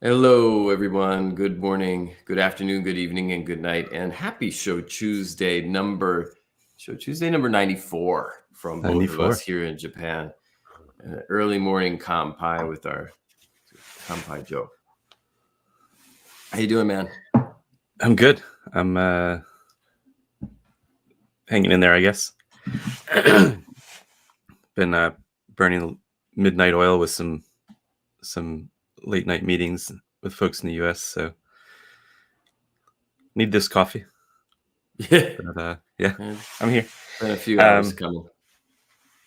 Hello, everyone. Good morning, good afternoon, good evening, and good night. And happy Show Tuesday number 94 from both of us 94. here in Japan. Early morning Kanpai with our Kanpai Joe. How you doing, man? I'm good. I'm hanging in there, I guess. Been burning midnight oil with some late night meetings with folks in the US, so need this coffee. Yeah, But yeah, it's I'm here. been a few hours coming.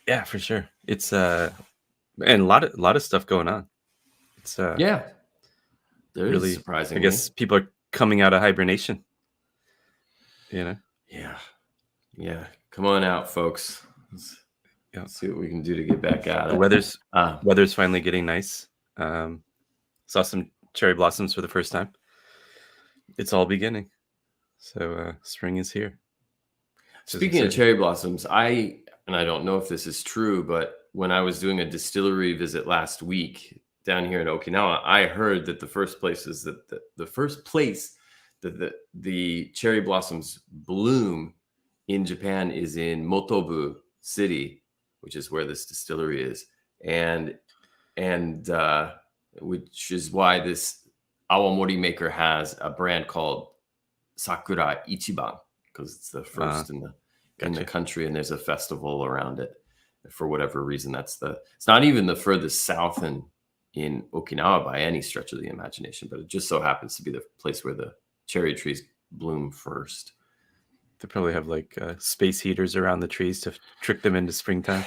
Yeah, for sure. It's and a lot of stuff going on. It's Yeah, there is really, I surprisingly. guess people are coming out of hibernation, you know. Yeah. Come on out, folks. Yeah. Let's see what we can do to get back at The it. weather's finally getting nice. Saw some cherry blossoms for the first time. It's all beginning. So spring is here. Speaking of cherry blossoms, I don't know if this is true, but when I was doing a distillery visit last week down here in Okinawa, I heard that the first place that the cherry blossoms bloom in Japan is in Motobu City, which is where this distillery is, and which is why this awamori maker has a brand called Sakura Ichiban, because it's the first in the country, and there's a festival around it. For whatever reason, it's not even the furthest south in Okinawa by any stretch of the imagination, but it just so happens to be the place where the cherry trees bloom first. They probably have like space heaters around the trees to trick them into springtime.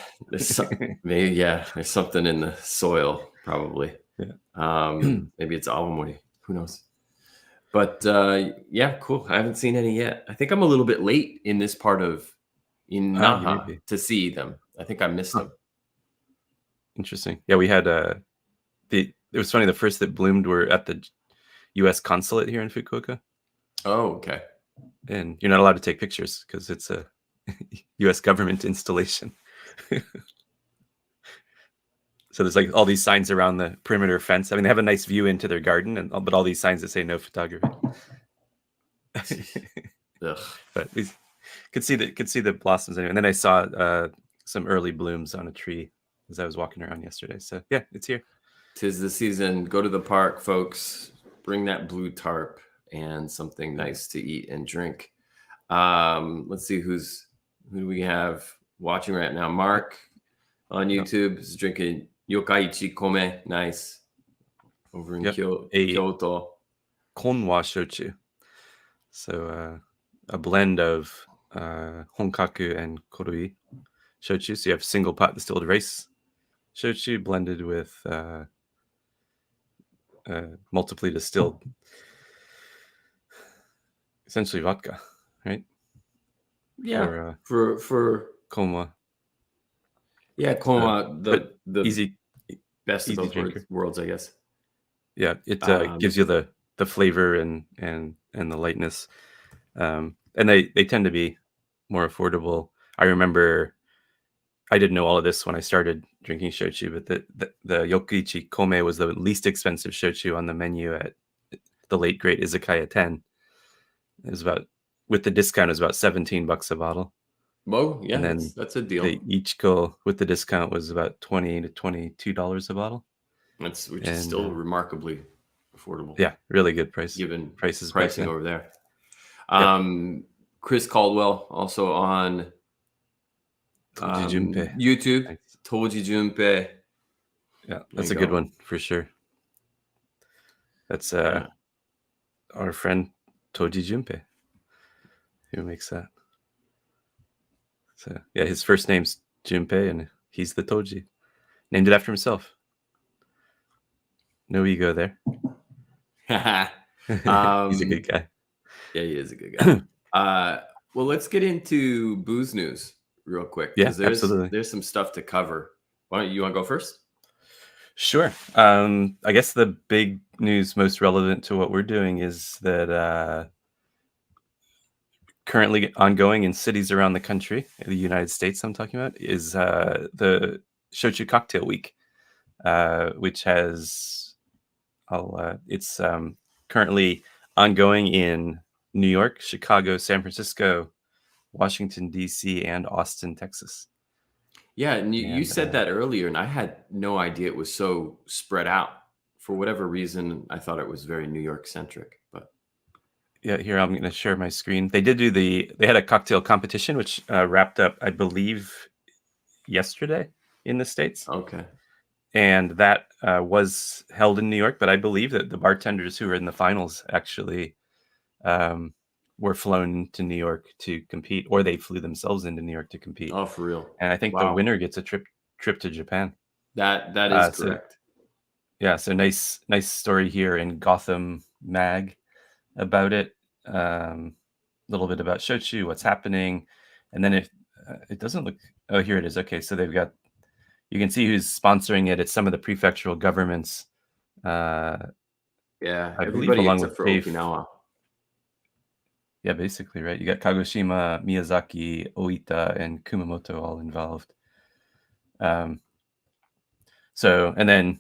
Maybe, yeah, there's something in the soil, probably. Yeah. Maybe it's awamori. Who knows? But yeah, cool. I haven't seen any yet. I think I'm a little bit late in this part of You may Naha be. to see them. I think I missed them. Interesting. Yeah, we had it was funny. The first that bloomed were at the U.S. consulate here in Fukuoka. Oh, okay. And you're not allowed to take pictures because it's a U.S. government installation. So there's like all these signs around the perimeter fence. I mean, they have a nice view into their garden, but all these signs that say no photography. But we could see the blossoms anyway. And then I saw some early blooms on a tree as I was walking around yesterday. So yeah, it's here. 'Tis the season. Go to the park, folks. Bring that blue tarp and something nice to eat and drink. Let's see who do we have watching right now. Mark on YouTube is drinking Yokaichi Kome. Nice. Over in Kyoto. Konwa shochu. So a blend of honkaku and korui shochu. So you have single pot distilled rice shochu blended with multiply distilled, essentially vodka, right? Yeah, for Konwa. Yeah, Konwa, the easy best of both worlds, I guess. Yeah, it gives you the flavor and the lightness, and they tend to be more affordable. I remember I didn't know all of this when I started drinking shochu, but the Yokuichi Kome was the least expensive shochu on the menu at the late great Izakaya 10. It was with the discount, it was about $17 a bottle. Whoa, yeah, and then that's a deal. The Ichiko with the discount was about $20 to $22 a bottle. Which is still remarkably affordable. Yeah, really good price. Given pricing over there. Chris Caldwell also on YouTube. Thanks. Toji Junpei. Yeah, that's a good one for sure. That's our friend Toji Junpei who makes that. So yeah, his first name's Junpei and he's the Toji. Named it after himself. No ego there. He's a good guy. Yeah, he is a good guy. Well, let's get into booze news real quick. Yeah, absolutely. There's some stuff to cover. Why don't you want to go first? Sure. I guess the big news most relevant to what we're doing is that currently ongoing in cities around the country, the United States I'm talking about, is the Shochu Cocktail Week, which has It's currently ongoing in New York, Chicago, San Francisco, Washington, D.C., and Austin, Texas. Yeah, and you And said that earlier, and I had no idea it was so spread out. For whatever reason, I thought it was very New York centric. But yeah, here I'm going to share my screen. They had a cocktail competition, which wrapped up, I believe, yesterday in the States. okay. And that was held in New York, but I believe that the bartenders who were in the finals actually were flown to New York to compete, or they flew themselves into New York to compete. Oh, for real? And I think the Wow. winner gets a trip to Japan. That is So correct. yeah, so nice story here in Gotham Mag about it. A little bit about Shochu, what's happening, and then if it doesn't look, oh, here it is. Okay, so they've got, you can see who's sponsoring it. It's some of the prefectural governments. Yeah, I believe everybody along except with for Okinawa. Yeah, basically, right? You got Kagoshima, Miyazaki, Oita, and Kumamoto all involved. So, and then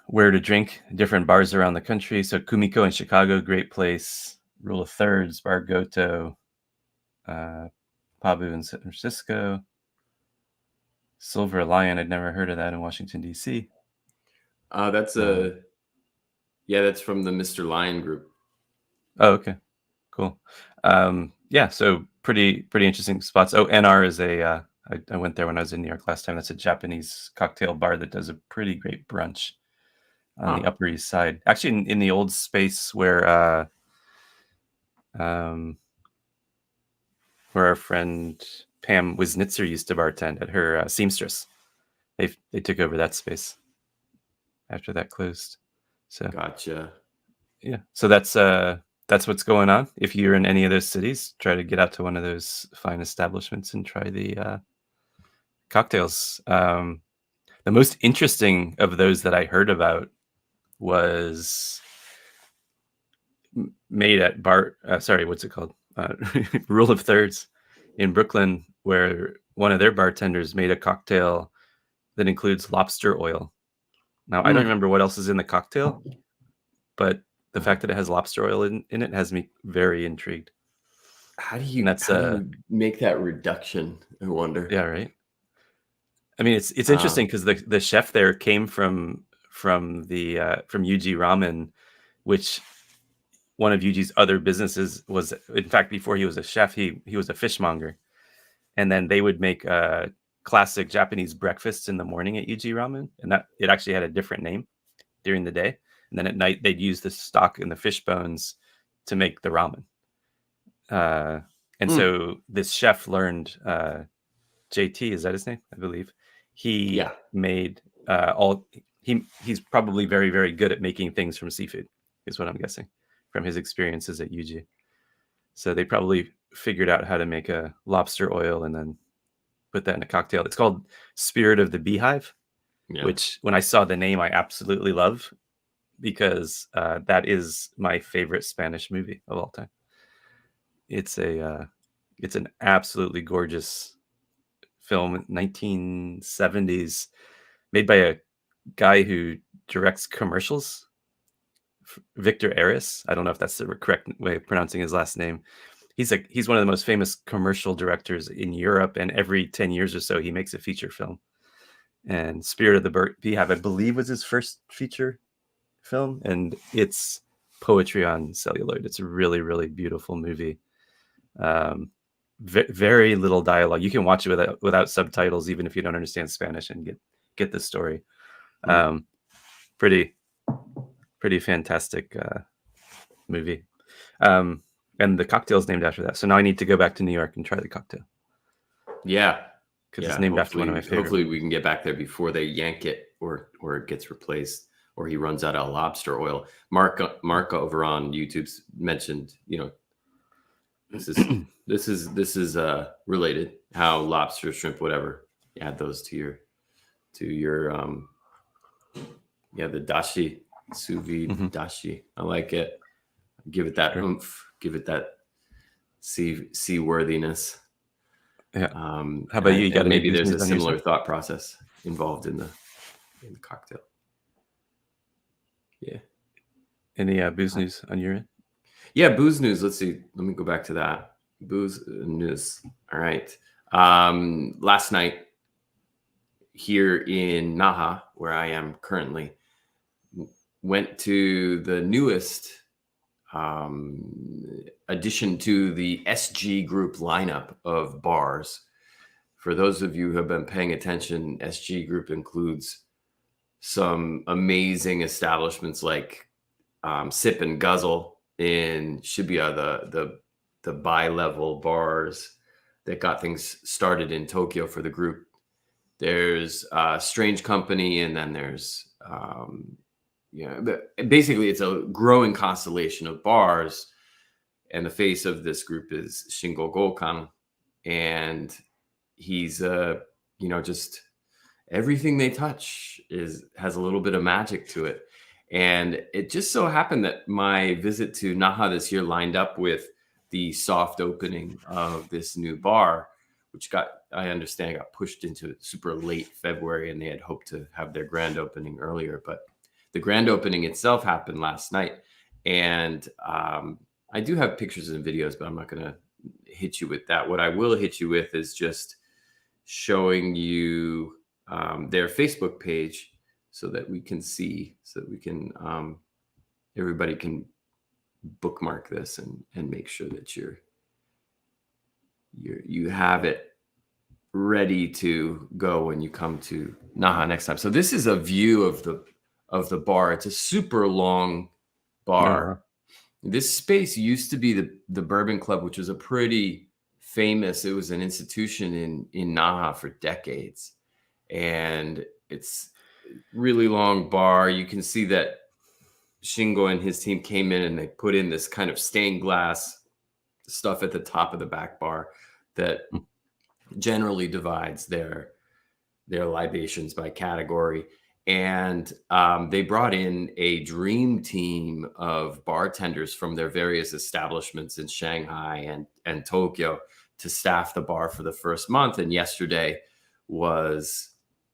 where to drink, different bars around the country. So Kumiko in Chicago, great place. Rule of Thirds, Bar Goto, Pabu in San Francisco. Silver Lion, I'd never heard of that in Washington, D.C. That's that's from the Mr. Lion group. Oh, okay. Cool. Yeah, so pretty interesting spots. Oh, NR is I went there when I was in New York last time. That's a Japanese cocktail bar that does a pretty great brunch on the Upper East Side. Actually, in the old space where our friend Pam Wisnitzer used to bartend at her seamstress. They took over that space after that closed. So Gotcha. Yeah, so that's what's going on. If you're in any of those cities, try to get out to one of those fine establishments and try the cocktails. The most interesting of those that I heard about was made at what's it called? Rule of Thirds in Brooklyn, where one of their bartenders made a cocktail that includes lobster oil. Now, I don't remember what else is in the cocktail, but the fact that it has lobster oil in it has me very intrigued. How do you make that reduction? I wonder. Yeah, right. I mean, it's interesting because the chef there came from Yuji Ramen, which one of Yuji's other businesses was, in fact, before he was a chef, he was a fishmonger, and then they would make classic Japanese breakfasts in the morning at Yuji Ramen, and that it actually had a different name during the day, and then at night they'd use the stock and the fish bones to make the ramen. And so this chef learned, JT, is that his name? I believe he made he's probably very, very good at making things from seafood, is what I'm guessing from his experiences at Yuji. So they probably figured out how to make a lobster oil and then put that in a cocktail. It's called Spirit of the Beehive, which when I saw the name, I absolutely love, because that is my favorite Spanish movie of all time. It's an absolutely gorgeous film, 1970s, made by a guy who directs commercials, Victor Aris. I don't know if that's the correct way of pronouncing his last name. He's one of the most famous commercial directors in Europe, and every 10 years or so he makes a feature film. And Spirit of the Beehive, I believe, was his first feature film, and it's poetry on celluloid. It's a really, really beautiful movie. Very little dialogue. You can watch it without subtitles, even if you don't understand Spanish, and get the story. Pretty fantastic movie. And the cocktail's named after that. So now I need to go back to New York and try the cocktail. Yeah, because it's named after one of my favorites. Hopefully we can get back there before they yank it or it gets replaced, or he runs out of lobster oil. Mark over on YouTube's mentioned, this is related, how lobster, shrimp, whatever, you add those to your the dashi, sous vide dashi. I like it. Give it that oomph. Give it that seaworthiness. Yeah. How about you? Maybe there's a similar thought process involved in the cocktail. Yeah. Any booze news on your end? Yeah, booze news. Let's see. Let me go back to that. Booze news. All right. Last night here in Naha, where I am currently, went to the newest addition to the SG Group lineup of bars. For those of you who have been paying attention, SG Group includes some amazing establishments like Sip and Guzzle in Shibuya, the bi-level bars that got things started in Tokyo for the group. There's Strange Company, and then there's basically it's a growing constellation of bars, and the face of this group is Shingo Gokan, and he's just everything they touch has a little bit of magic to it. And it just so happened that my visit to Naha this year lined up with the soft opening of this new bar, which I understand got pushed into super late February, and they had hoped to have their grand opening earlier. But the grand opening itself happened last night. And I do have pictures and videos, but I'm not going to hit you with that. What I will hit you with is just showing you their Facebook page so that we can see, so that we can, everybody can bookmark this and make sure that you have it ready to go when you come to Naha next time. So this is a view of the bar. It's a super long bar. This space used to be the Bourbon Club, which was a pretty famous, it was an institution in Naha for decades. And it's really long bar. You can see that Shingo and his team came in and they put in this kind of stained glass stuff at the top of the back bar that generally divides their libations by category. And they brought in a dream team of bartenders from their various establishments in Shanghai and Tokyo to staff the bar for the first month. And yesterday was,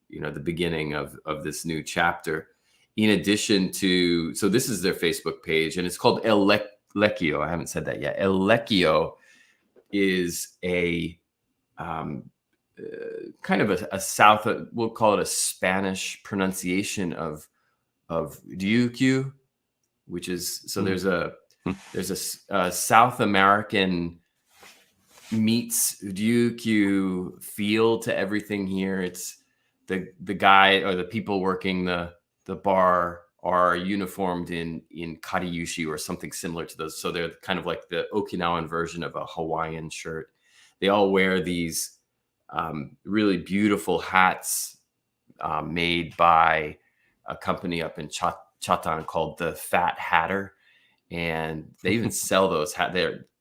the beginning of this new chapter. In addition to, so this is their Facebook page, and it's called El Lecchio. I haven't said that yet. El Lecchio is a kind of a South, we'll call it a Spanish pronunciation of Ryukyu, which is, so there's a South American meets Ryukyu feel to everything here. It's the guy or the people working the bar are uniformed in kariushi or something similar to those. So they're kind of like the Okinawan version of a Hawaiian shirt. They all wear these really beautiful hats made by a company up in Chatan called the Fat Hatter. And they even sell those hats.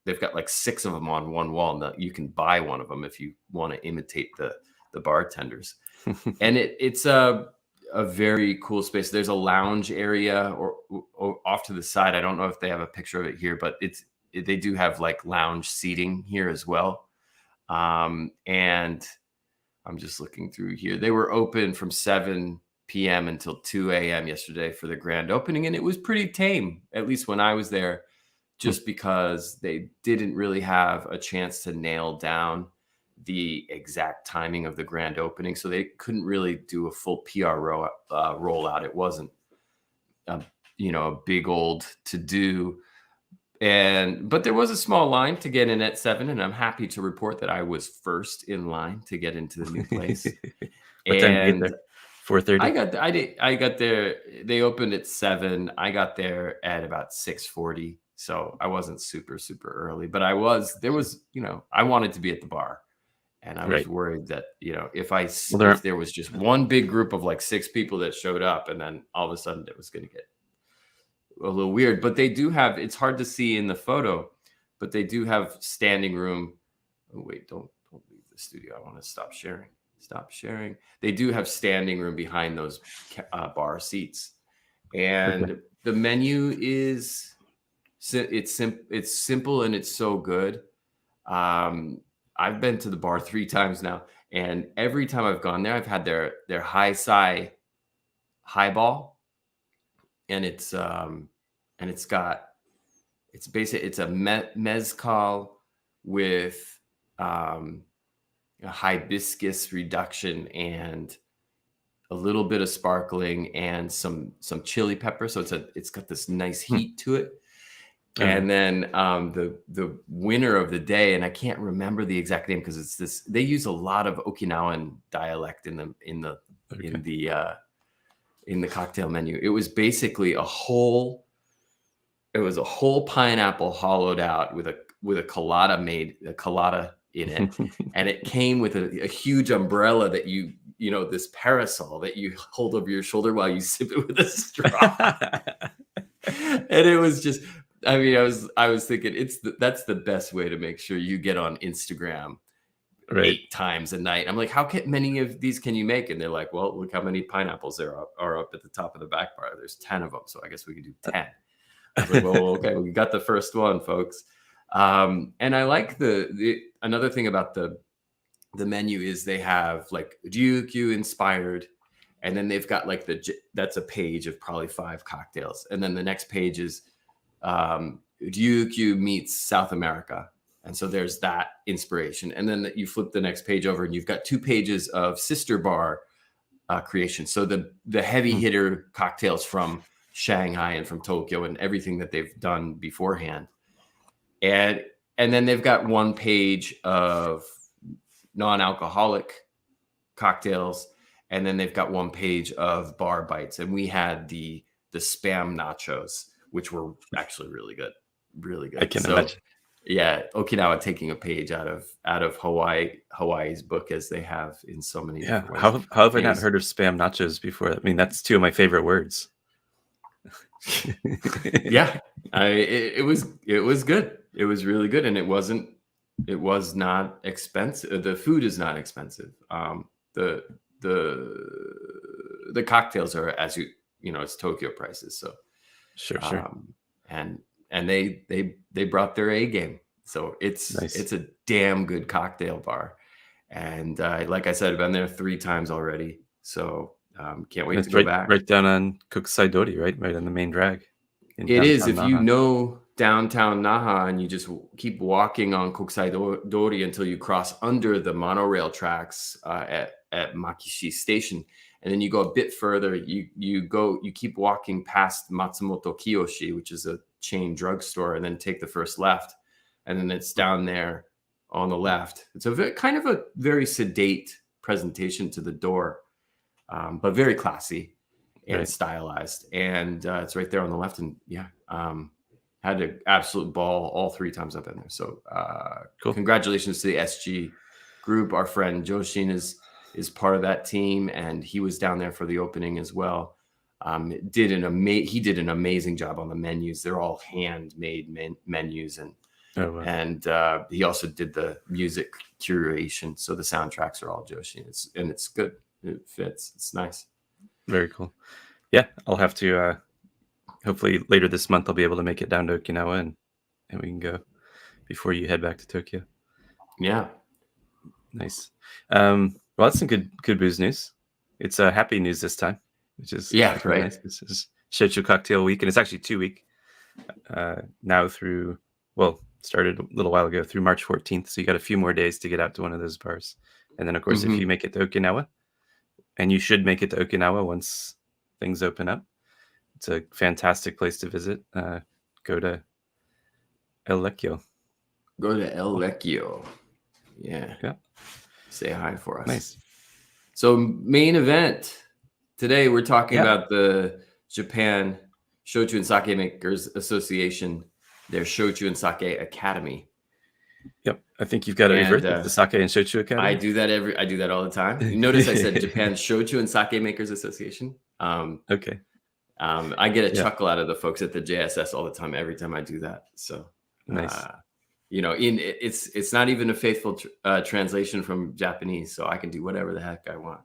They've got like 6 of them on one wall. And you can buy one of them if you want to imitate the bartenders. And it's a very cool space. There's a lounge area or off to the side. I don't know if they have a picture of it here, but they do have like lounge seating here as well. And I'm just looking through here. They were open from 7 p.m. until 2 a.m. yesterday for the grand opening. And it was pretty tame, at least when I was there, just because they didn't really have a chance to nail down the exact timing of the grand opening. So they couldn't really do a full PR rollout. It wasn't, a big old to do. But there was a small line to get in at 7, and I'm happy to report that I was first in line to get into the new place. What time did you get there? 4:30. I got there. They opened at 7. I got there at about 6:40. So I wasn't super, super early, but I wanted to be at the bar. And I was worried that, if there was just one big group of like 6 people that showed up, and then all of a sudden it was going to get a little weird. But they do have, it's hard to see in the photo, but they do have standing room. Oh, wait, don't leave the studio. I want to stop sharing. They do have standing room behind those bar seats. And the menu is, it's simple and it's so good. I've been to the bar 3 times now, and every time I've gone there, I've had their highball, and it's got it's a mezcal with a hibiscus reduction and a little bit of sparkling and some chili pepper. So it's got this nice heat to it. And then the winner of the day, and I can't remember the exact name because it's this. They use a lot of Okinawan dialect in the cocktail menu. It was basically a whole pineapple hollowed out with a colada in it, and it came with a huge umbrella that this parasol that you hold over your shoulder while you sip it with a straw. And it was just, I mean, I was thinking that's the best way to make sure you get on Instagram 8 times a night. I'm like, how many of these can you make? And they're like, well, look how many pineapples there are up at the top of the back bar. There's 10 of them, so I guess we could do 10. I was like, well, okay, we got the first one, folks. And I like another thing about the menu is they have like Ryukyu inspired, and then they've got like that's a page of probably 5 cocktails, and then the next page is Ryukyu meets South America, and so there's that inspiration. And then you flip the next page over, and you've got 2 pages of sister bar creation. So the heavy hitter cocktails from Shanghai and from Tokyo and everything that they've done beforehand. And then they've got 1 page of non-alcoholic cocktails, and then they've got 1 page of bar bites. And we had the spam nachos, which were actually really good. I can imagine. Yeah, Okinawa taking a page out of Hawaii's book, as they have in so many different ways. How have I not heard of spam nachos before? I mean, that's 2 of my favorite words. Yeah, it was good. It was really good, and it was not expensive. The food is not expensive. The cocktails are, as it's Tokyo prices. So sure. And they brought their A game. So it's nice. It's a damn good cocktail bar. And like I said, I've been there 3 times already. So can't wait to go back. Right down on Kokushu, right on the main drag. It is. If you know downtown Naha and you just keep walking on Kokushu until you cross under the monorail tracks at Makishi Station, and then you go a bit further, you keep walking past Matsumoto Kiyoshi, which is a chain drugstore, and then take the first left, and then it's down there on the left. It's kind of a very sedate presentation to the door, but very classy and stylized, and it's right there on the left. And had an absolute ball all 3 times I've been there. So cool. Congratulations to the SG group. Our friend Joshin is part of that team, and he was down there for the opening as well. He did an amazing job on the menus. They're all handmade menus, and he also did the music curation. So the soundtracks are all Joshin. It's good. It fits. It's nice. Very cool. Yeah, I'll have to hopefully later this month I'll be able to make it down to Okinawa and we can go before you head back to Tokyo. Yeah. Nice. Well, that's some good booze news. It's happy news this time, which is right. Nice. This is Shochu Cocktail Week, and it's actually 2 week now through, started a little while ago through March 14th. So you got a few more days to get out to one of those bars. And then of course, if you make it to Okinawa, and you should make it to Okinawa once things open up, it's a fantastic place to visit. Go to El Lecchio. Yeah. Say hi for us. Nice. So main event today, we're talking about the Japan Shochu and Sake Makers Association, their Shochu and Sake Academy. Yep, I think you've got to revert the Sake and Shochu Academy. I do that all the time. You notice I said Japan Shochu and Sake Makers Association. Okay. I get a chuckle out of the folks at the JSS all the time every time I do that. So nice. It's not even a faithful translation from Japanese, so I can do whatever the heck I want.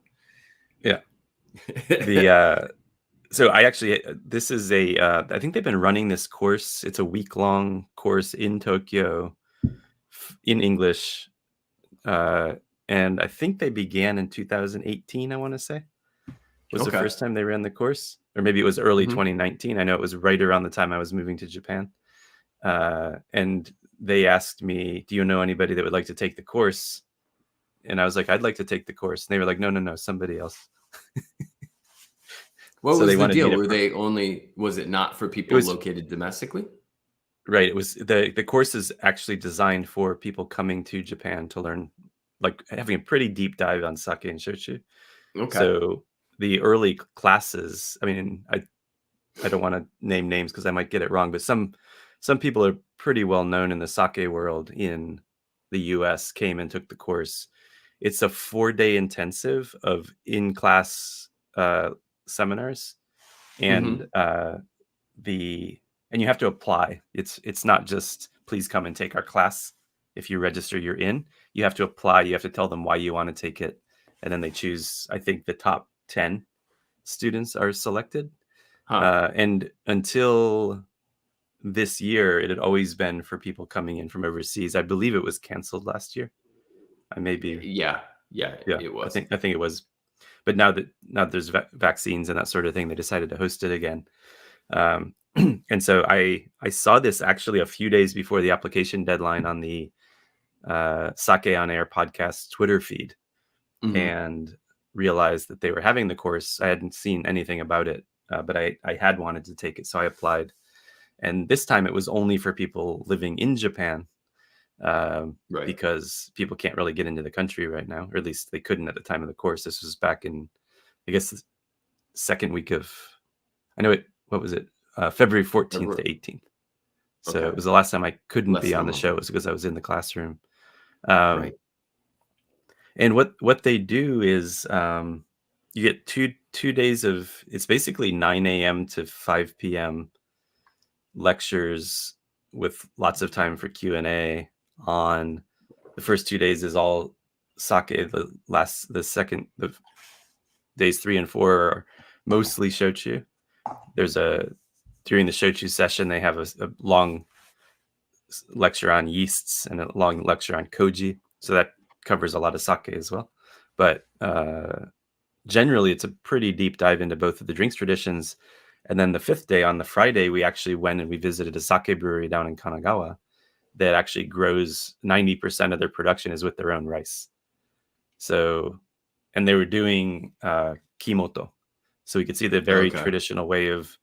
Yeah. So this is I think they've been running this course. It's a week-long course in Tokyo in English. And I think they began in 2018, I want to say. Was the first time they ran the course. or maybe it was early Mm-hmm. 2019. I know it was right around the time I was moving to Japan. And they asked me, do you know anybody that would like to take the course? And I was like, I'd like to take the course. And they were like, no, somebody else. What So was they the wanted me deal? to. Was it not for It people was located domestically? right. It was the course is actually designed for people coming to Japan to learn, like having a pretty deep dive on sake and shochu. Okay. So the early classes, I mean, I don't want to name names because I might get it wrong, but some people are pretty well known in the sake world in the US came and took the course. It's a 4-day intensive of in-class seminars, and Mm-hmm. and you have to apply. It's not just please come and take our class. If you register, you're in. You have to apply. You have to tell them why you want to take it, and then they choose. I think the top 10 students are selected. Huh. And until this year, it had always been for people coming in from overseas. I believe it was canceled last year. I may be, Yeah. Yeah, yeah. it I was. think it was. But now that there's vaccines and that sort of thing, they decided to host it again. And so I saw this actually a few days before the application deadline on the Sake on Air podcast Twitter feed, Mm-hmm. and realized that they were having the course. I hadn't seen anything about it, but I had wanted to take it, so I applied. And this time it was only for people living in Japan, Right. because people can't really get into the country right now, or at least they couldn't at the time of the course. This was back in, I guess, the second week of, I know it, what was it? February 14th February. to 18th. So Okay. it was the last time I couldn't Less be than on a the month. show, was because I was in the classroom. Um, Right. and what they do is, you get two days of, it's basically 9 a.m. to 5 p.m. lectures with lots of time for Q&A. On the first 2 days is all sake. The days 3 and 4 are mostly shochu. During the shochu session, they have a long lecture on yeasts and a long lecture on koji. So that covers a lot of sake as well. But generally, it's a pretty deep dive into both of the drinks traditions. And then the 5th day, on the Friday, we actually went and we visited a sake brewery down in Kanagawa that actually grows 90% of their production is with their own rice. So, and they were doing kimoto. So we could see the very Okay. traditional way of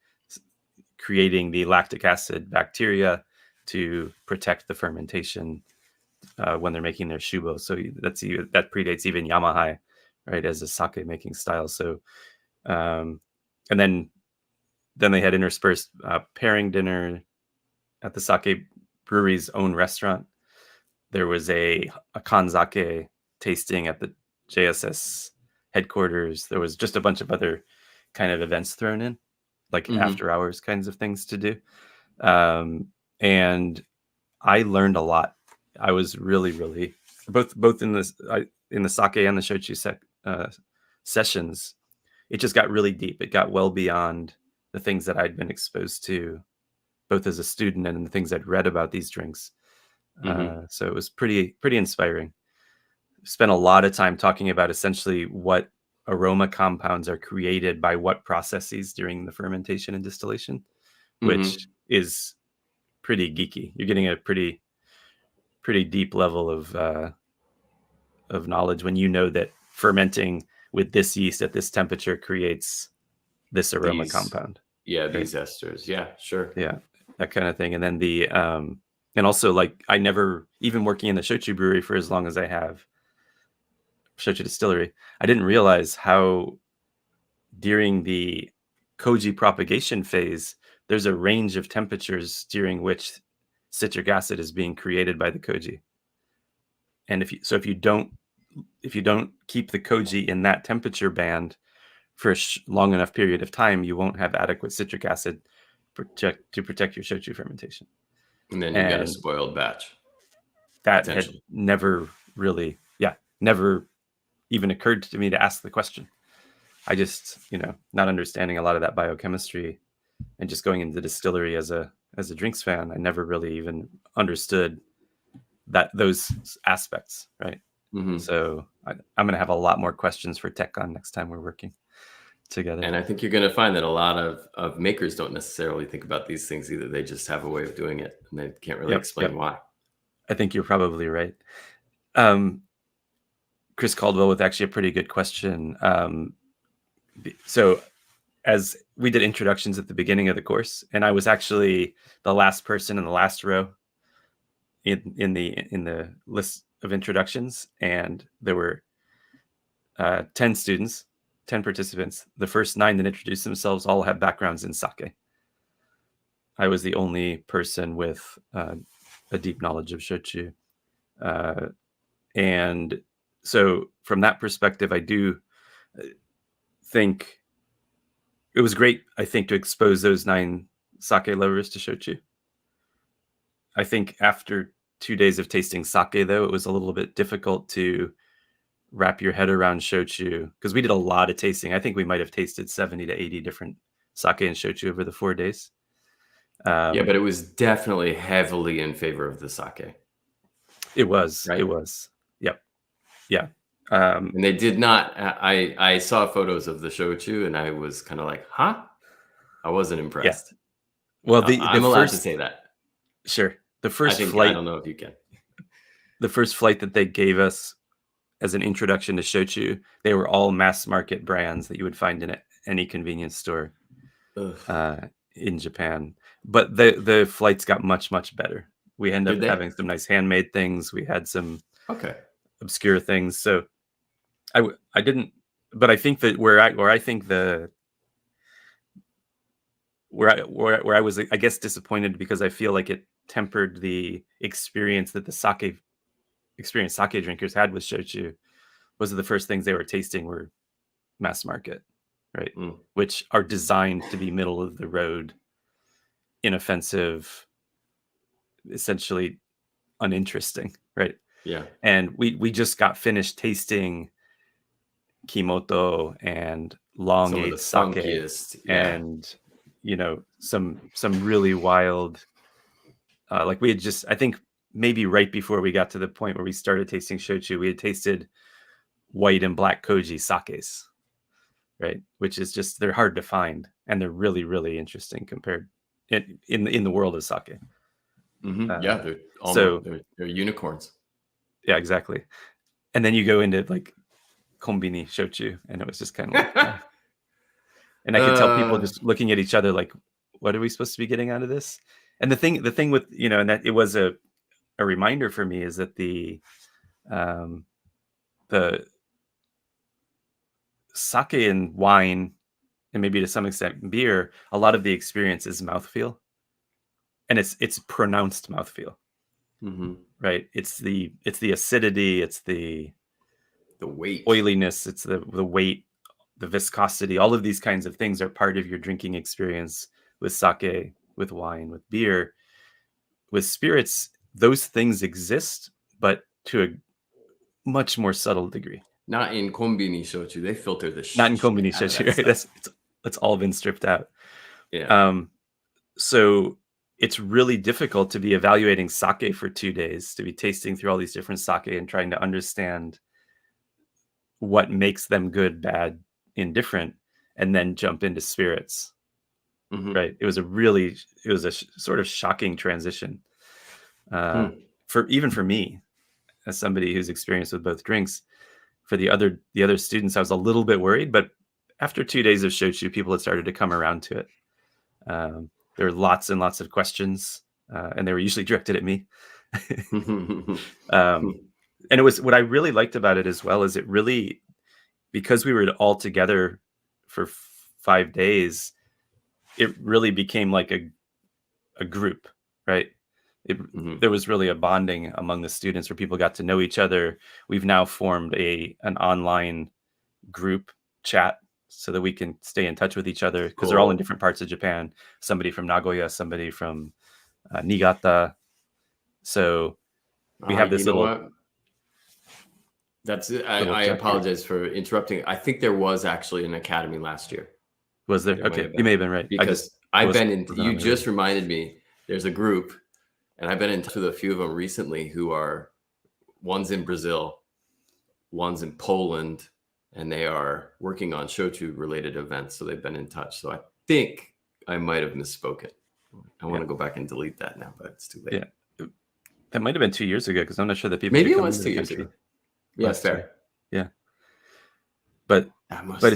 creating the lactic acid bacteria to protect the fermentation when they're making their shubo. So that predates even Yamahai, right, as a sake making style. So, and then they had interspersed pairing dinner at the sake brewery's own restaurant. There was a kanzake tasting at the JSS headquarters. There was just a bunch of other kind of events thrown in, like Mm-hmm. after hours kinds of things to do. And I learned a lot. I was really, really both in the sake and the shochu sessions. It just got really deep. It got well beyond the things that I'd been exposed to, both as a student and the things I'd read about these drinks. Mm-hmm. So it was pretty inspiring. Spent a lot of time talking about essentially what aroma compounds are created by what processes during the fermentation and distillation, Mm-hmm. which is pretty geeky. You're getting a pretty deep level of knowledge when you know that fermenting with this yeast at this temperature creates this aroma compound. These Right? esters. Yeah, sure. Yeah, that kind of thing. And then and also, like, I never, even working in the shochu brewery for as long as I have, shochu distillery, I didn't realize how during the koji propagation phase, there's a range of temperatures during which citric acid is being created by the koji. And if you don't keep the koji in that temperature band for a long enough period of time, you won't have adequate citric acid to protect your shochu fermentation. And then you got a And spoiled batch, that had potentially. never really, never even occurred to me to ask the question. I just, not understanding a lot of that biochemistry and just going into the distillery as a drinks fan, I never really even understood those aspects, right? Mm-hmm. So I'm going to have a lot more questions for TechCon next time we're working. together. And I think you're going to find that a lot of makers don't necessarily think about these things either. They just have a way of doing it, and they can't really explain why. I think you're probably right. Chris Caldwell with actually a pretty good question. So as we did introductions at the beginning of the course, and I was actually the last person in the last row in the list of introductions, and there were 10 students, 10 participants. The first 9 that introduced themselves all had backgrounds in sake. I was the only person with a deep knowledge of shochu. And so from that perspective, I do think it was great, I think, to expose those 9 sake lovers to shochu. I think after 2 days of tasting sake, though, it was a little bit difficult to wrap your head around shochu, because we did a lot of tasting. I think we might have tasted 70 to 80 different sake and shochu over the 4 days. Yeah, but it was definitely heavily in favor of the sake. It was. Right? It was. Yep. Yeah. And they did not. I saw photos of the shochu, and I was kind of like, huh? I wasn't impressed. Yeah. Well, I'm allowed to say that. Sure. The first flight. I don't know if you can. The first flight that they gave us as an introduction to shochu, they were all mass market brands that you would find in any convenience store in Japan. But the flights got much, much better. We ended up having some nice handmade things. We had some obscure things. So I didn't, but I think that where I was, I guess, disappointed, because I feel like it tempered the experience that the sake drinkers had with shochu, was the first things they were tasting were mass market, right? Which are designed to be middle of the road, inoffensive, essentially uninteresting, right? Yeah. And we just got finished tasting Kimoto and long aged sake, and some really wild, like we had just, I think maybe right before we got to the point where we started tasting shochu, we had tasted white and black koji sakes, right? Which is just, they're hard to find, and they're really, really interesting compared in the world of sake. Yeah, they're unicorns. Yeah, exactly. And then you go into like kombini shochu, and it was just kind of like, and I could tell people just looking at each other like, what are we supposed to be getting out of this? And the thing with, and that it was a reminder for me, is that the sake and wine, and maybe to some extent beer, a lot of the experience is mouthfeel, and it's pronounced mouthfeel. Right? It's the acidity, it's the weight, oiliness, it's the weight, the viscosity. All of these kinds of things are part of your drinking experience with sake, with wine, with beer. With spirits, those things exist, but to a much more subtle degree. Not in kombini shochu. They filter the shit. Not in kombini shochu, right? That's all been stripped out. Yeah. So it's really difficult to be evaluating sake for 2 days, to be tasting through all these different sake and trying to understand what makes them good, bad, indifferent, and then jump into spirits. Right? It was a sort of shocking transition for me, as somebody who's experienced with both drinks. For the other students, I was a little bit worried, but after 2 days of shochu, people had started to come around to it. There were lots and lots of questions, and they were usually directed at me. And it was, what I really liked about it as well, is it really, because we were all together for 5 days, it really became like a group, right? There was really a bonding among the students where people got to know each other. We've now formed an online group chat so that we can stay in touch with each other, because they're all in different parts of Japan. Somebody from Nagoya, somebody from Niigata. So we have this little. That's it. I apologize for interrupting. I think there was actually an academy last year. Was there? Okay, you may have been right. Because I've been in. You just reminded me. There's a group, and I've been in touch with a few of them recently. One's in Brazil, one's in Poland, and they are working on shochu related events. So they've been in touch. So I think I might have misspoken. I want to go back and delete that now, but it's too late. Yeah, that might have been 2 years ago because I'm not sure that people Maybe could it come was into 2 the years country ago. Yeah, last fair. year. Yeah, but That must but have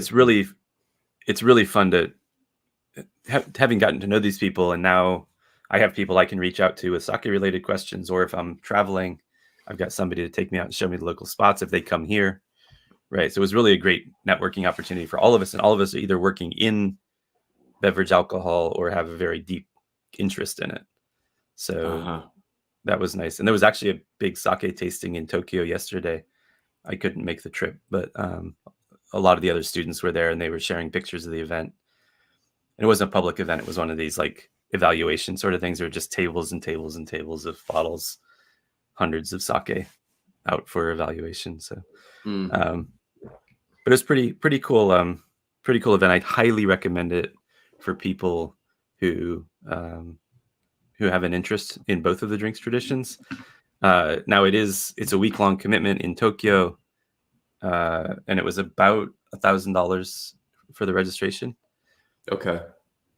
it's really fun to having gotten to know these people, and now I have people I can reach out to with sake related questions, or if I'm traveling, I've got somebody to take me out and show me the local spots if they come here. Right. So it was really a great networking opportunity for all of us, and all of us are either working in beverage alcohol or have a very deep interest in it. So that was nice. And there was actually a big sake tasting in Tokyo yesterday. I couldn't make the trip, but a lot of the other students were there, and they were sharing pictures of the event. And it wasn't a public event. It was one of these like evaluation sort of things. There were just tables and tables and tables of bottles, hundreds of sake out for evaluation. So, but it's pretty cool. Pretty cool event. I'd highly recommend it for people who have an interest in both of the drinks traditions. Now it's a week-long commitment in Tokyo, and it was about $1,000 for the registration. Okay.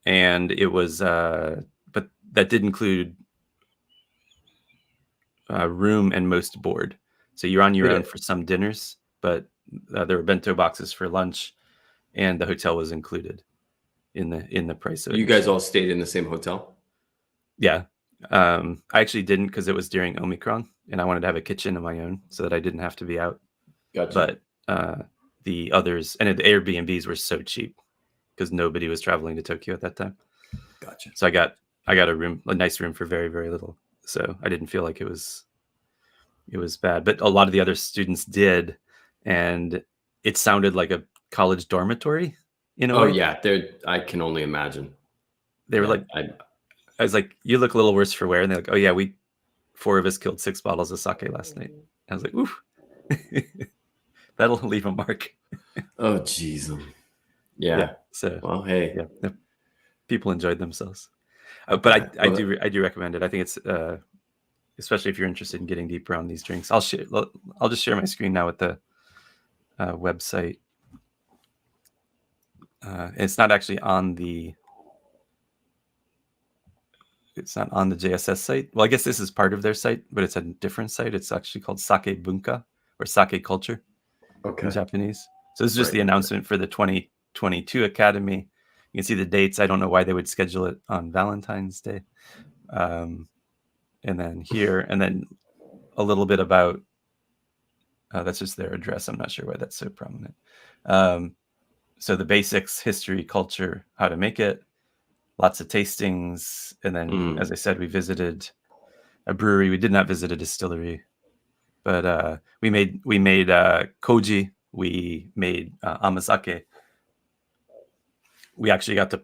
And it was, but that did include room and most board. So you're on your own for some dinners, but there were bento boxes for lunch, and the hotel was included in the price. You guys all stayed in the same hotel? Yeah. I actually didn't because it was during Omicron, and I wanted to have a kitchen of my own so that I didn't have to be out. Gotcha. But the others, and the Airbnbs were so cheap because nobody was traveling to Tokyo at that time. Gotcha. So I got a nice room for very, very little. So I didn't feel like it was bad. But a lot of the other students did, and it sounded like a college dormitory in a way. Oh yeah, I can only imagine. They were like, I was like, you look a little worse for wear. And they're like, oh yeah, 4 of us killed 6 bottles of sake last night. I was like, oof. That'll leave a mark. Oh geez. Yeah. So well, hey. Yeah. People enjoyed themselves. But I do recommend it. I think it's especially if you're interested in getting deeper on these drinks. I'll just share my screen now with the website. It's not actually on the JSS site. Well, I guess this is part of their site, but it's a different site. It's actually called Sake Bunka or Sake Culture in Japanese. So this is just the announcement for the 2022 Academy. You can see the dates. I don't know why they would schedule it on Valentine's Day. And then here, and then a little bit about, that's just their address. I'm not sure why that's so prominent. So the basics, history, culture, how to make it, lots of tastings. And then, as I said, we visited a brewery. We did not visit a distillery, but we made koji. We made amazake. We actually got to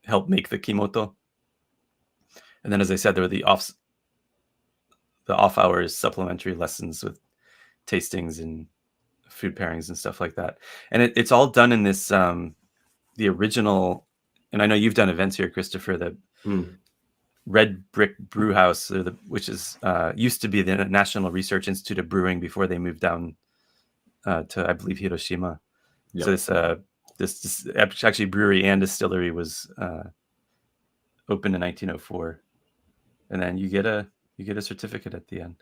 help make the kimoto. And then, as I said, there were the off hours supplementary lessons with tastings and food pairings and stuff like that. And it's all done in this the original. And I know you've done events here, Christopher. The Red Brick Brew House, which is used to be the National Research Institute of Brewing before they moved down to, I believe, Hiroshima. Yep. So this actually brewery and distillery was opened in 1904, and then you get a certificate at the end.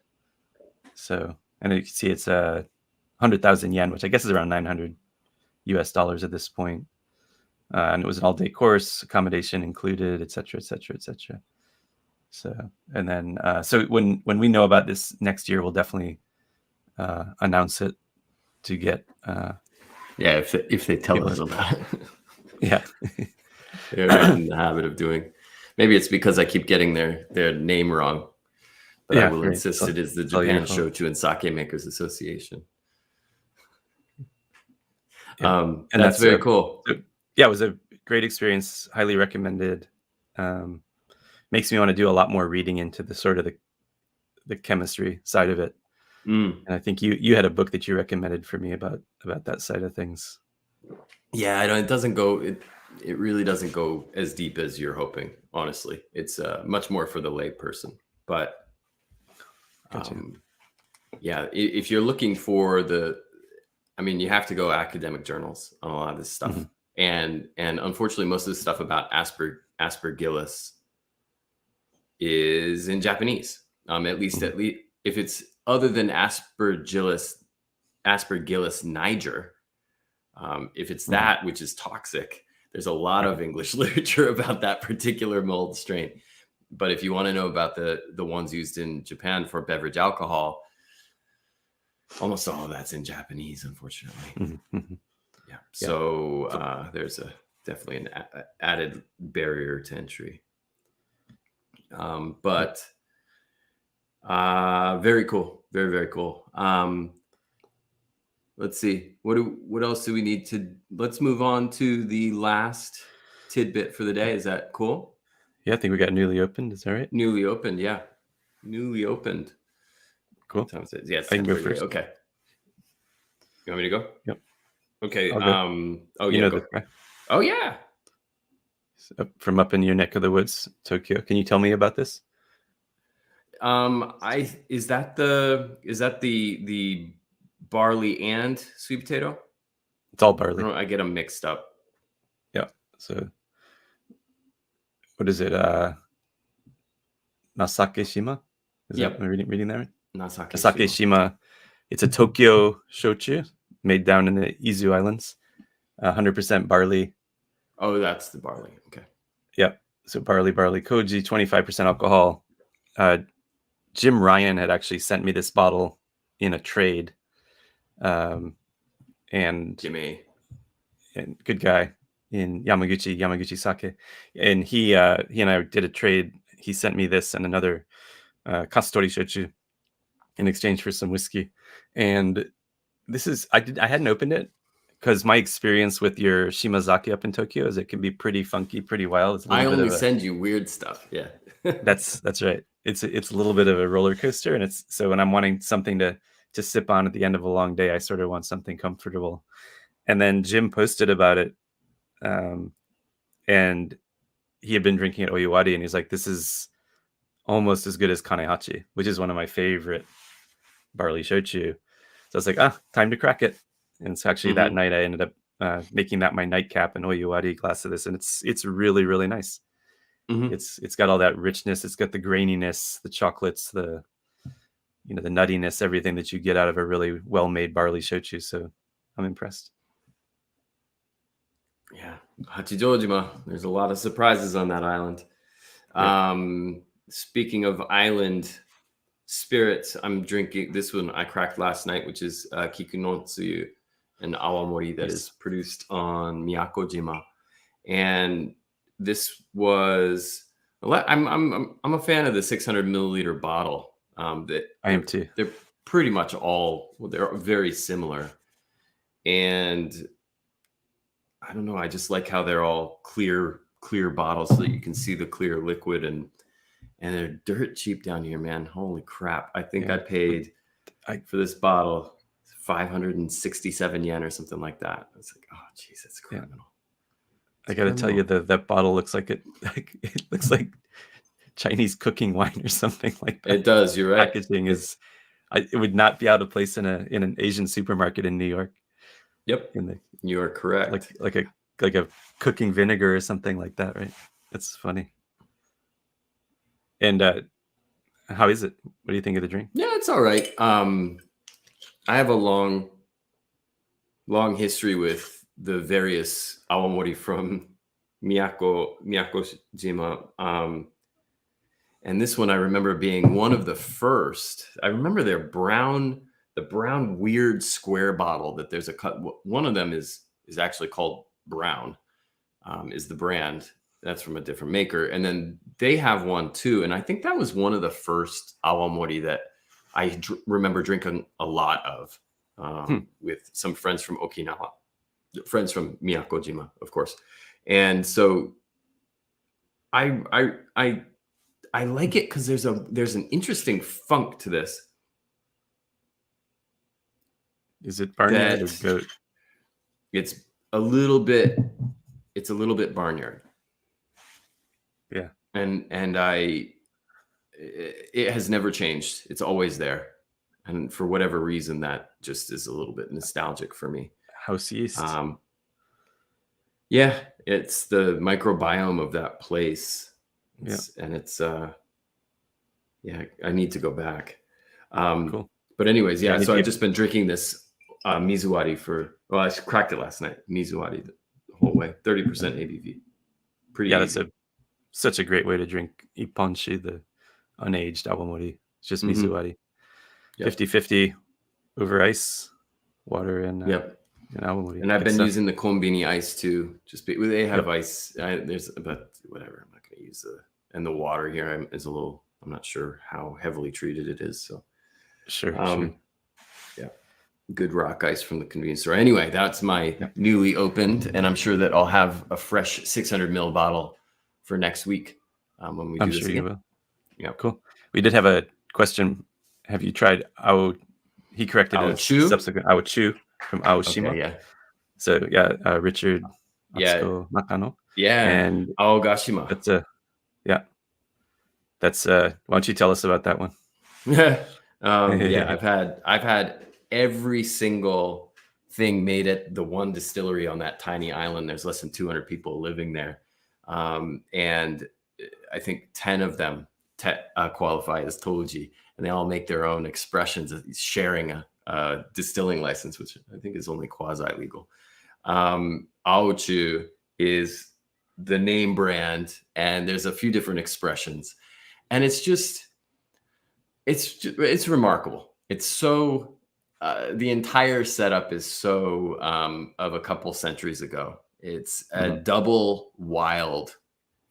So, and you can see it's 100,000 yen, which I guess is around $900 at this point. And it was an all-day course, accommodation included, et cetera, et cetera, et cetera. So, and then, so when we know about this next year, we'll definitely announce it to get. Yeah, if they tell us about it. Yeah. They're in the habit of doing. Maybe it's because I keep getting their name wrong. But I will insist it is the Japan Shochu and Sake Makers Association. Yeah. And that's very cool. Yeah, it was a great experience. Highly recommended. Makes me want to do a lot more reading into the sort of the chemistry side of it. And I think you had a book that you recommended for me about that side of things. Yeah, it doesn't go. It really doesn't go as deep as you're hoping. Honestly, it's much more for the lay person. But yeah, if you're looking for I mean, you have to go academic journals on a lot of this stuff. And unfortunately, most of the stuff about aspergillus is in Japanese. At least if it's other than aspergillus niger, if it's that which is toxic, there's a lot of English literature about that particular mold strain. But if you want to know about the ones used in Japan for beverage alcohol, almost all of that's in Japanese, unfortunately. Yeah. So there's definitely an added barrier to entry. But very cool. Very, very cool. Let's see. What else do we need to? Let's move on to the last tidbit for the day. Is that cool? Yeah, I think we got newly opened. Is that right? Newly opened, yeah. Newly opened. Cool. What time is it? Yeah, it's I can go first. Okay. You want me to go? Yep. Okay. Oh yeah. Go. Oh yeah. From up in your neck of the woods, Tokyo. Can you tell me about this? Is that the barley and sweet potato? It's all barley. I get them mixed up. Yeah. So what is it? Nasake Shima? Am I reading that right? Nasake Shima. It's a Tokyo shochu made down in the Izu Islands. 100% barley. Oh, that's the barley. Okay. Yep. So barley, koji, 25% alcohol. Jim Ryan had actually sent me this bottle in a trade. And Jimmy. And good guy in Yamaguchi Sake. And he and I did a trade. He sent me this and another Kastori shochu in exchange for some whiskey. And this is I hadn't opened it because my experience with your Shimazaki up in Tokyo is it can be pretty funky, pretty wild. I only send you weird stuff. Yeah. that's right. It's a little bit of a roller coaster, and so when I'm wanting something to sip on at the end of a long day, I sort of want something comfortable. And then Jim posted about it, and he had been drinking at Oyuwari, and he's like, "This is almost as good as Kanehachi, which is one of my favorite barley shochu." So I was like, time to crack it. And so actually that night I ended up making that my nightcap, an Oyuwari glass of this, and it's really, really nice. It's got all that richness. It's got the graininess, the chocolates, the nuttiness, everything that you get out of a really well-made barley shochu. So I'm impressed. Yeah, Hachijojima. There's a lot of surprises on that island. Yeah. Speaking of island spirits, I'm drinking this one I cracked last night, which is Kikunotsuyu and Awamori that is produced on Miyako-jima. And this was I'm a fan of the 600 milliliter bottle. That I am too. They're pretty much they're very similar. And I don't know, I just like how they're all clear bottles so that you can see the clear liquid, and they're dirt cheap down here, man. Holy crap. I think I paid for this bottle 567 yen or something like that. It's like, oh geez, it's criminal. Yeah. I got to tell you that bottle looks like it looks like Chinese cooking wine or something like that. It does. You're right. Packaging it would not be out of place in an Asian supermarket in New York. Yep. You are correct. Like a cooking vinegar or something like that, right? That's funny. And how is it? What do you think of the drink? Yeah, it's all right. I have a long history with the various awamori from Miyako-jima. And this one I remember being one of the first. I remember the brown weird square bottle that there's one of them is actually called Brown, is the brand. That's from a different maker. And then they have one too. And I think that was one of the first awamori that I remember drinking a lot of with some friends from Okinawa, friends from Miyako-jima, of course. And so I like it because there's an interesting funk to this. Is it barnyard or goat? It's a little bit barnyard. Yeah. And it has never changed. It's always there. And for whatever reason, that just is a little bit nostalgic for me. House yeast. Yeah, it's the microbiome of that place. And it's yeah, I need to go back. Cool. But anyways, yeah, so I've just been drinking this mizuwari I cracked it last night. Mizuwari the whole way, 30% ABV. Pretty easy. That's such a great way to drink ipponshi, the unaged awamori. It's just mizuwari. 50-50 over ice, water, and awamori. And I've been using the konbini ice too. They have ice. There's about whatever. I'm not going to use and the water here is a little. I'm not sure how heavily treated it is. So sure. Yeah, good rock ice from the convenience store. Anyway, that's my newly opened, and I'm sure that I'll have a fresh 600 ml bottle for next week when we do this again. You will. Yeah, cool. We did have a question. Have you tried he corrected it. Subsequent Aochu from Aoshima. Okay, yeah. So Richard Nakano. Yeah. And Aogashima. That's why don't you tell us about that one? I've had every single thing made at the one distillery on that tiny island. There's less than 200 people living there. And I think 10 of them qualify as Toji, and they all make their own expressions, sharing a distilling license, which I think is only quasi-legal. Aochu is the name brand, and there's a few different expressions, and it's remarkable. It's so the entire setup is so of a couple centuries ago. It's a double wild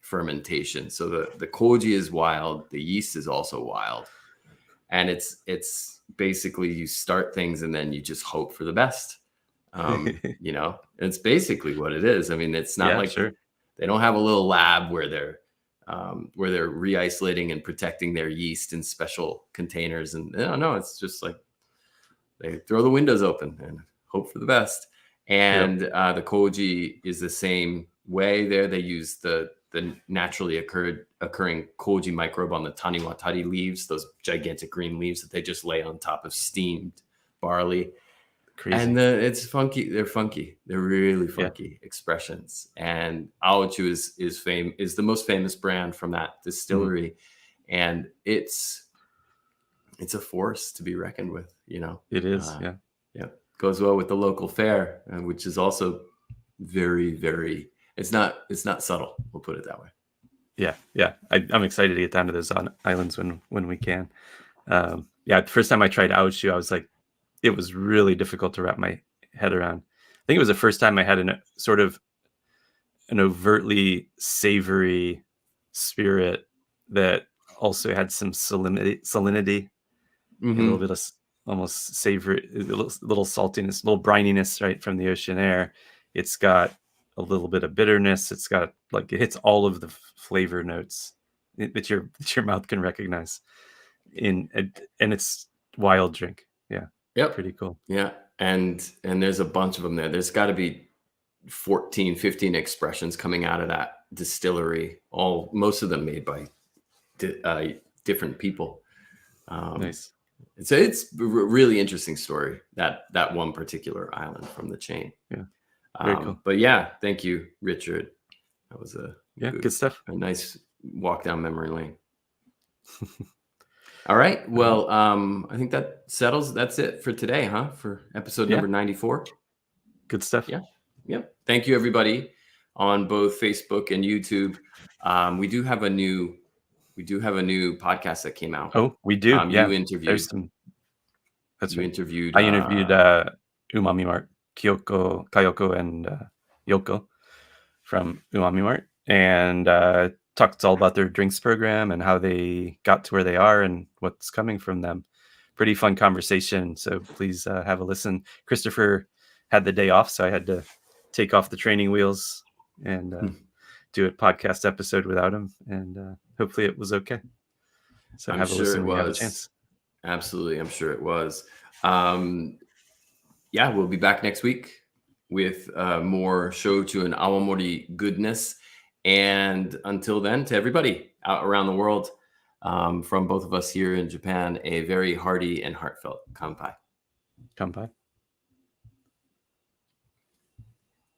fermentation. So the koji is wild, the yeast is also wild, and it's basically you start things and then you just hope for the best. It's basically what it is. I mean, it's not they don't have a little lab where they're re-isolating and protecting their yeast in special containers, and no, it's just like they throw the windows open and hope for the best. And the koji is the same way. There they use the naturally occurring koji microbe on the taniwatari leaves, those gigantic green leaves that they just lay on top of steamed barley. Crazy. And it's funky. They're funky. They're really funky expressions. And Aochu is the most famous brand from that distillery, and it's a force to be reckoned with. It is. Goes well with the local fare, which is also very, very. It's not subtle. We'll put it that way. Yeah. I'm excited to get down to those islands when we can. The first time I tried Aochu, I was like, it was really difficult to wrap my head around. I think it was the first time I had an overtly savory spirit that also had some salinity, a little bit of almost savory, a little saltiness, a little brininess, right, from the ocean air. It's got a little bit of bitterness. It's got it hits all of the flavor notes that your mouth can recognize. And it's wild drink. Yeah. Yep. Pretty cool. Yeah. And there's a bunch of them there. There's got to be 14, 15 expressions coming out of that distillery, most of them made by different people. Nice. It's a really interesting story, that one particular island from the chain. Yeah. Very cool. But yeah, thank you, Richard. That was good stuff. A nice walk down memory lane. All right. Well, I think that's it for today, huh? For episode number 94. Good stuff. Yeah. Yep. Thank you, everybody, on both Facebook and YouTube. We do have a new podcast that came out. Oh, we do. You interviewed. I interviewed Umami Mart, Kayoko, and Yoko from Umami Mart, and talked all about their drinks program and how they got to where they are and what's coming from them. Pretty fun conversation. So please have a listen. Christopher had the day off, so I had to take off the training wheels and do a podcast episode without him. And hopefully it was okay. So have a listen when you have a chance. Absolutely. I'm sure it was. We'll be back next week with more Shochu and Awamori goodness. And until then, to everybody out around the world, from both of us here in Japan, a very hearty and heartfelt kanpai. Kanpai.